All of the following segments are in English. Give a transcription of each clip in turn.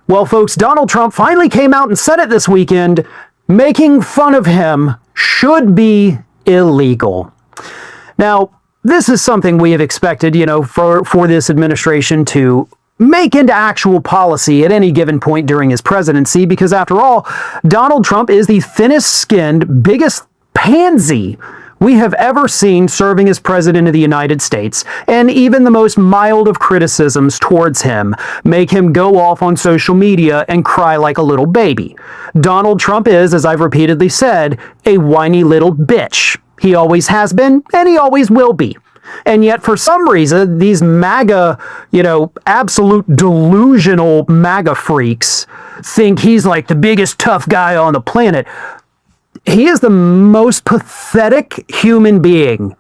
Well, folks, Donald Trump finally came out and said it this weekend. Making fun of him should be illegal. Now, this is something we have expected, for this administration to make into actual policy at any given point during his presidency, because after all, Donald Trump is the thinnest-skinned, biggest pansy we have ever seen serving as president of the United States, and even the most mild of criticisms towards him make him go off on social media and cry like a little baby. Donald Trump is, as I've repeatedly said, a whiny little bitch. He always has been, and he always will be. And yet, for some reason, these MAGA, absolute delusional MAGA freaks think he's like the biggest tough guy on the planet. He is the most pathetic human being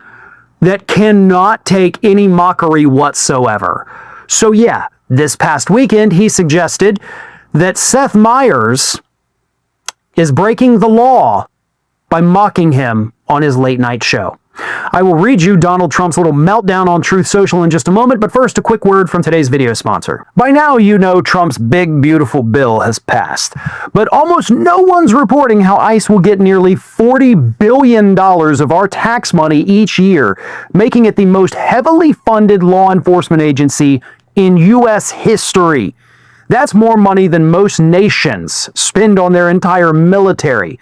that cannot take any mockery whatsoever. So yeah, this past weekend, he suggested that Seth Meyers is breaking the law by mocking him on his late night show. I will read you Donald Trump's little meltdown on Truth Social in just a moment, but first a quick word from today's video sponsor. By now you know Trump's big beautiful bill has passed, but almost no one's reporting how ICE will get nearly $40 billion of our tax money each year, making it the most heavily funded law enforcement agency in U.S. history. That's more money than most nations spend on their entire military.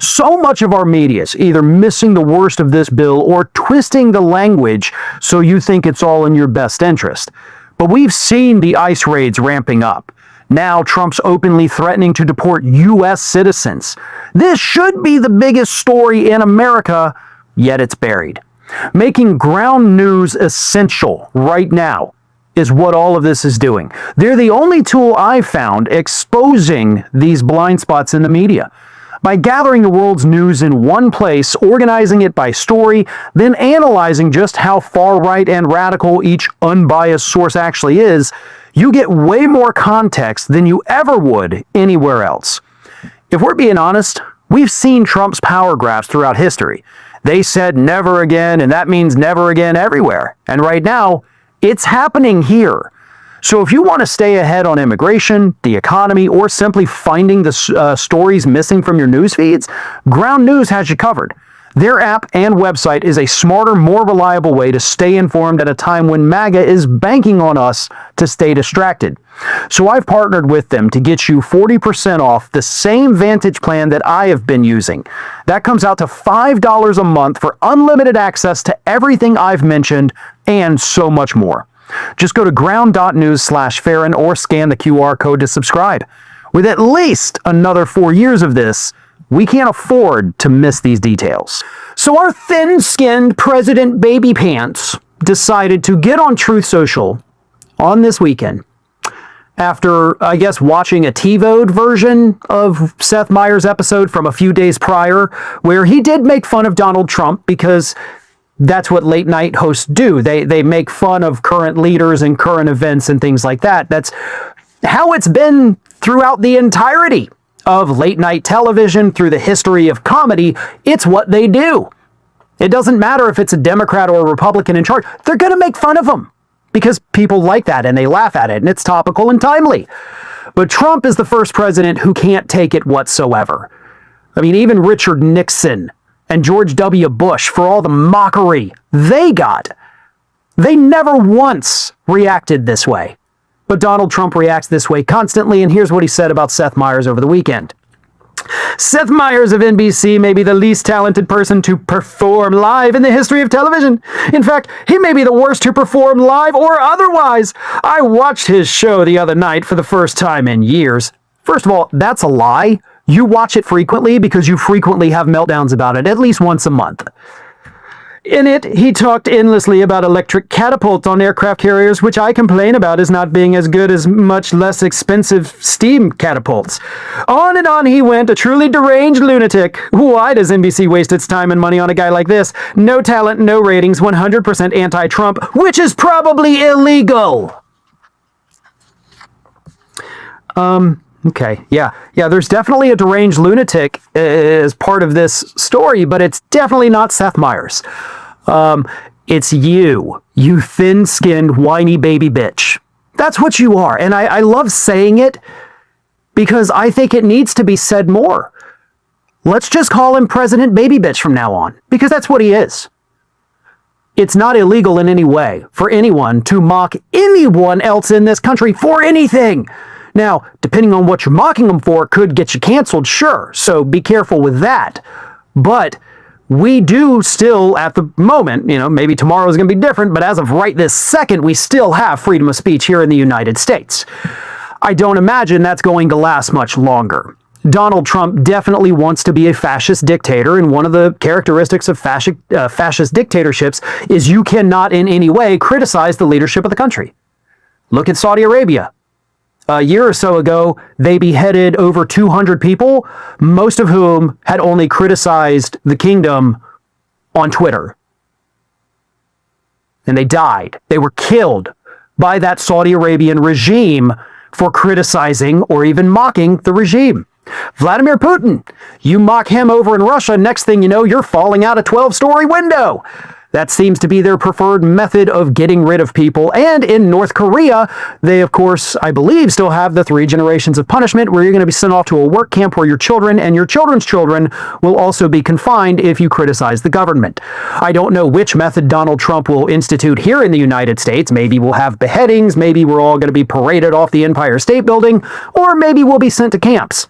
So much of our media is either missing the worst of this bill or twisting the language so you think it's all in your best interest. But we've seen the ICE raids ramping up. Now Trump's openly threatening to deport U.S. citizens. This should be the biggest story in America, yet it's buried. Making ground news essential right now is what all of this is doing. They're the only tool I've found exposing these blind spots in the media. By gathering the world's news in one place, organizing it by story, then analyzing just how far right and radical each unbiased source actually is, you get way more context than you ever would anywhere else. If we're being honest, we've seen Trump's power grabs throughout history. They said never again, and that means never again everywhere. And right now, it's happening here. So if you want to stay ahead on immigration, the economy, or simply finding the stories missing from your news feeds, Ground News has you covered. Their app and website is a smarter, more reliable way to stay informed at a time when MAGA is banking on us to stay distracted. So I've partnered with them to get you 40% off the same Vantage plan that I have been using. That comes out to $5 a month for unlimited access to everything I've mentioned and so much more. Just go to ground.news/Farron or scan the QR code to subscribe. With at least another 4 years of this, we can't afford to miss these details. So our thin-skinned President Baby Pants decided to get on Truth Social on this weekend after, I guess, watching a TiVoed version of Seth Meyers' episode from a few days prior, where he did make fun of Donald Trump because that's what late night hosts do. They make fun of current leaders and current events and things like that. That's how it's been throughout the entirety of late night television, through the history of comedy. It's what they do. It doesn't matter if it's a Democrat or a Republican in charge. They're going to make fun of them because people like that and they laugh at it and it's topical and timely. But Trump is the first president who can't take it whatsoever. I mean, even Richard Nixon and George W. Bush, for all the mockery they got, they never once reacted this way. But Donald Trump reacts this way constantly, and here's what he said about Seth Meyers over the weekend. Seth Meyers of NBC may be the least talented person to perform live in the history of television. In fact, he may be the worst to perform live or otherwise. I watched his show the other night for the first time in years. First of all, that's a lie. You watch it frequently because you frequently have meltdowns about it, at least once a month. In it, he talked endlessly about electric catapults on aircraft carriers, which I complain about as not being as good as much less expensive steam catapults. On and on he went, a truly deranged lunatic. Why does NBC waste its time and money on a guy like this? No talent, no ratings, 100% anti-Trump, which is probably illegal. Okay, yeah, there's definitely a deranged lunatic as part of this story, but it's definitely not Seth Meyers. It's you thin-skinned, whiny baby bitch. That's what you are, and I love saying it because I think it needs to be said more. Let's just call him President Baby Bitch from now on, because that's what he is. It's not illegal in any way for anyone to mock anyone else in this country for anything. Now, depending on what you're mocking them for, could get you canceled, sure, so be careful with that. But we do still, at the moment, maybe tomorrow is going to be different, but as of right this second, we still have freedom of speech here in the United States. I don't imagine that's going to last much longer. Donald Trump definitely wants to be a fascist dictator, and one of the characteristics of fascist dictatorships is you cannot in any way criticize the leadership of the country. Look at Saudi Arabia. A year or so ago, they beheaded over 200 people, most of whom had only criticized the kingdom on Twitter. And they died. They were killed by that Saudi Arabian regime for criticizing or even mocking the regime. Vladimir Putin, you mock him over in Russia, next thing you know, you're falling out a 12-story window. That seems to be their preferred method of getting rid of people. And in North Korea, they, of course, I believe, still have the 3 generations of punishment where you're going to be sent off to a work camp where your children and your children's children will also be confined if you criticize the government. I don't know which method Donald Trump will institute here in the United States. Maybe we'll have beheadings, maybe we're all going to be paraded off the Empire State Building, or maybe we'll be sent to camps.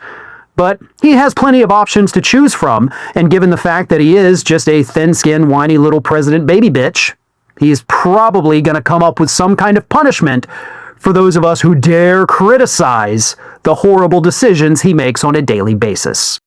But he has plenty of options to choose from, and given the fact that he is just a thin-skinned, whiny little president baby bitch, he's probably going to come up with some kind of punishment for those of us who dare criticize the horrible decisions he makes on a daily basis.